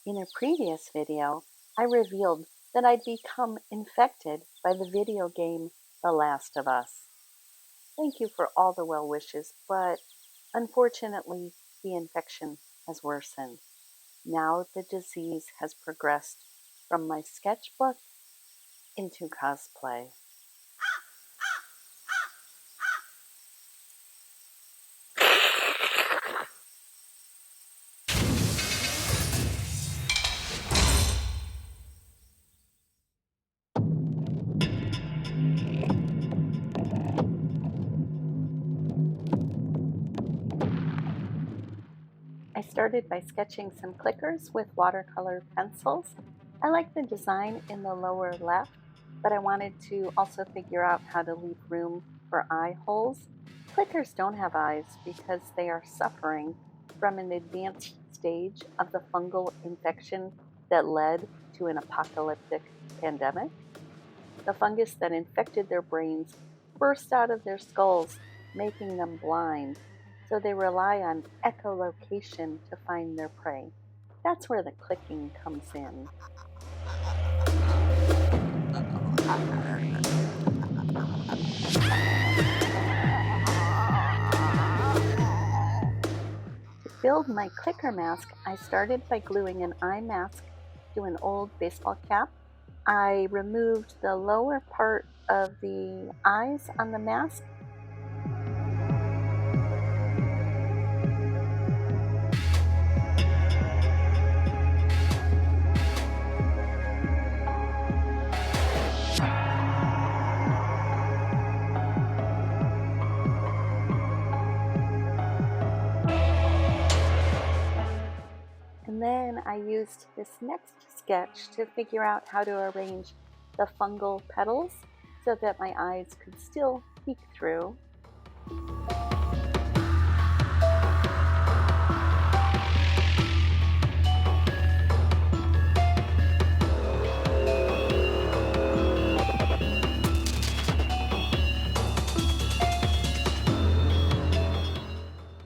In a previous video, I revealed that I'd become infected by the video game The Last of Us. Thank you for all the well wishes, but unfortunately, the infection has worsened. Now the disease has progressed from my sketchbook into cosplay. I started by sketching some clickers with watercolor pencils. I like the design in the lower left, but I wanted to also figure out how to leave room for eye holes. Clickers don't have eyes because they are suffering from an advanced stage of the fungal infection that led to an apocalyptic pandemic. The fungus that infected their brains burst out of their skulls, making them blind, so they rely on echolocation to find their prey. That's where the clicking comes in. To build my clicker mask, I started by gluing an eye mask to an old baseball cap. I removed the lower part of the eyes on the mask. And then I used this next sketch to figure out how to arrange the fungal petals so that my eyes could still peek through.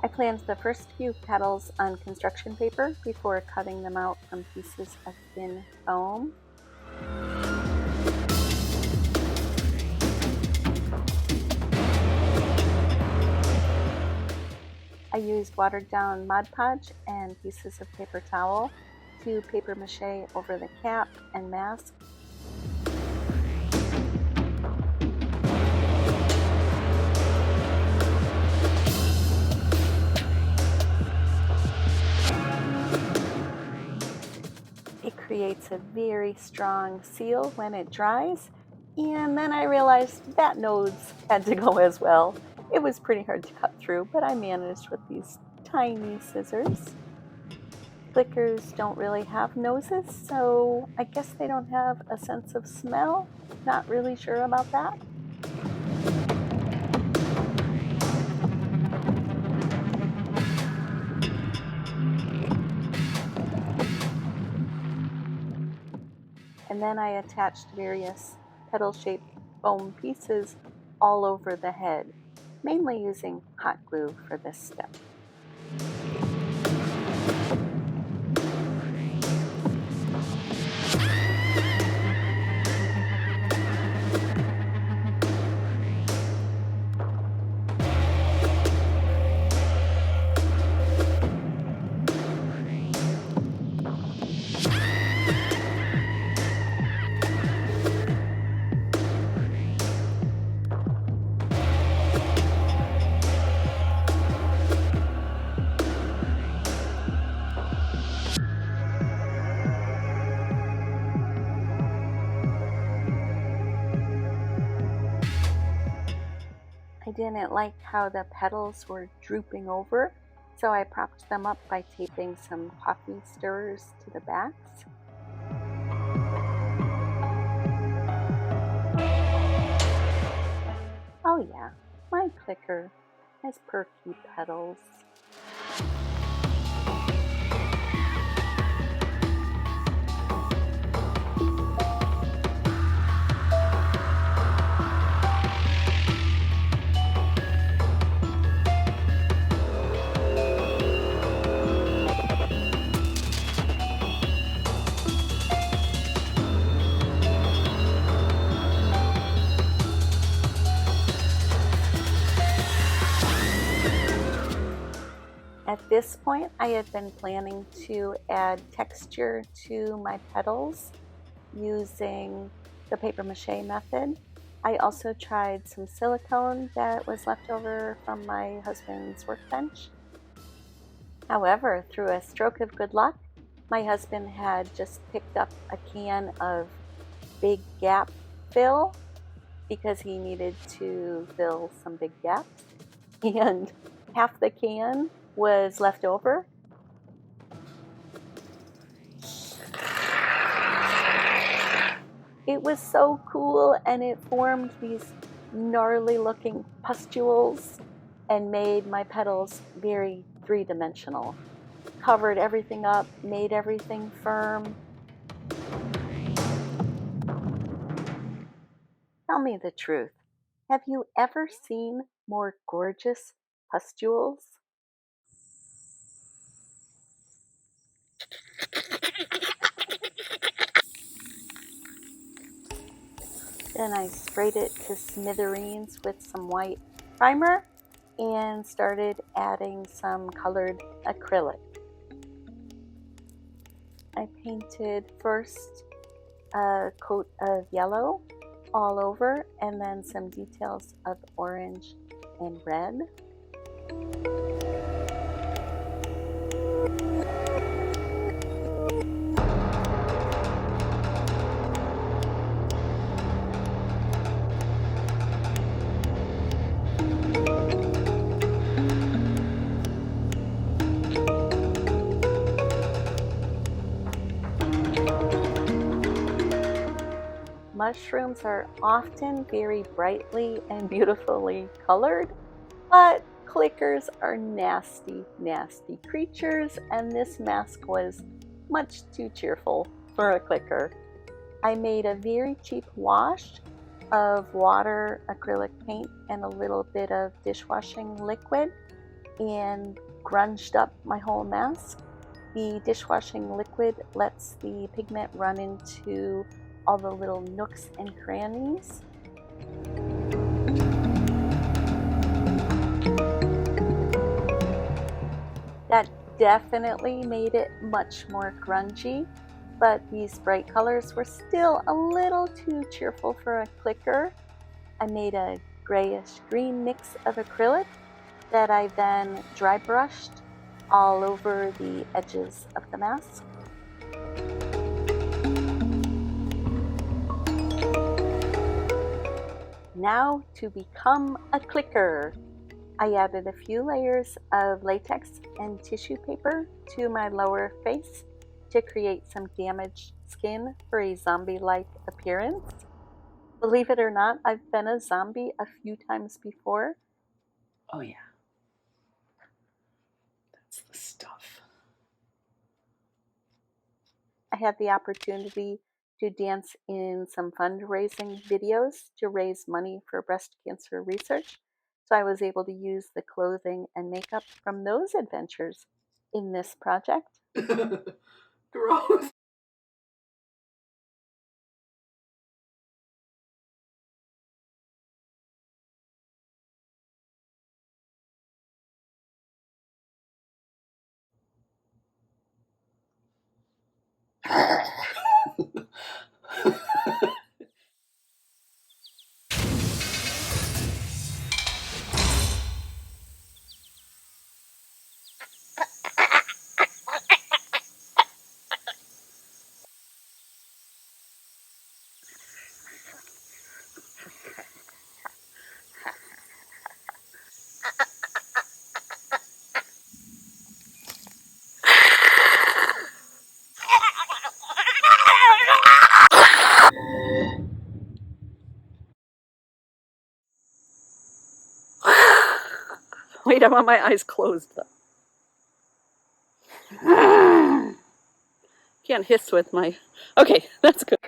I planned the first few petals on construction paper before cutting them out from pieces of thin foam. I used watered down Mod Podge and pieces of paper towel to paper mache over the cap and mask. It creates a very strong seal when it dries, and then I realized that nose had to go as well. It was pretty hard to cut through, but I managed with these tiny scissors. Clickers don't really have noses, so I guess they don't have a sense of smell. Not really sure about that. And then I attached various petal-shaped foam pieces all over the head, mainly using hot glue for this step. I didn't like how the petals were drooping over, so I propped them up by taping some coffee stirrers to the backs. Oh yeah, my clicker has perky petals. this point, I had been planning to add texture to my petals using the paper mache method. I also tried some silicone that was left over from my husband's workbench. However, through a stroke of good luck, my husband had just picked up a can of Big Gap fill because he needed to fill some big gaps, and half the can was left over. It was so cool, and it formed these gnarly looking pustules and made my petals very three-dimensional. Covered everything up, made everything firm. Tell me the truth. Have you ever seen more gorgeous pustules? Then I sprayed it to smithereens with some white primer and started adding some colored acrylic. I painted first a coat of yellow all over and then some details of orange and red. Mushrooms are often very brightly and beautifully colored, but clickers are nasty, nasty creatures, and this mask was much too cheerful for a clicker. I made a very cheap wash of water, acrylic paint, and a little bit of dishwashing liquid and grunged up my whole mask. The dishwashing liquid lets the pigment run into all the little nooks and crannies. That definitely made it much more grungy, but these bright colors were still a little too cheerful for a clicker. I made a grayish green mix of acrylic that I then dry brushed all over the edges of the mask. Now to become a clicker. I added a few layers of latex and tissue paper to my lower face to create some damaged skin for a zombie-like appearance. Believe it or not, I've been a zombie a few times before. Oh yeah, that's the stuff. I had the opportunity to dance in some fundraising videos to raise money for breast cancer research. So I was able to use the clothing and makeup from those adventures in this project. Gross. Wait, I want my eyes closed though. Can't hiss with my. Okay, that's good.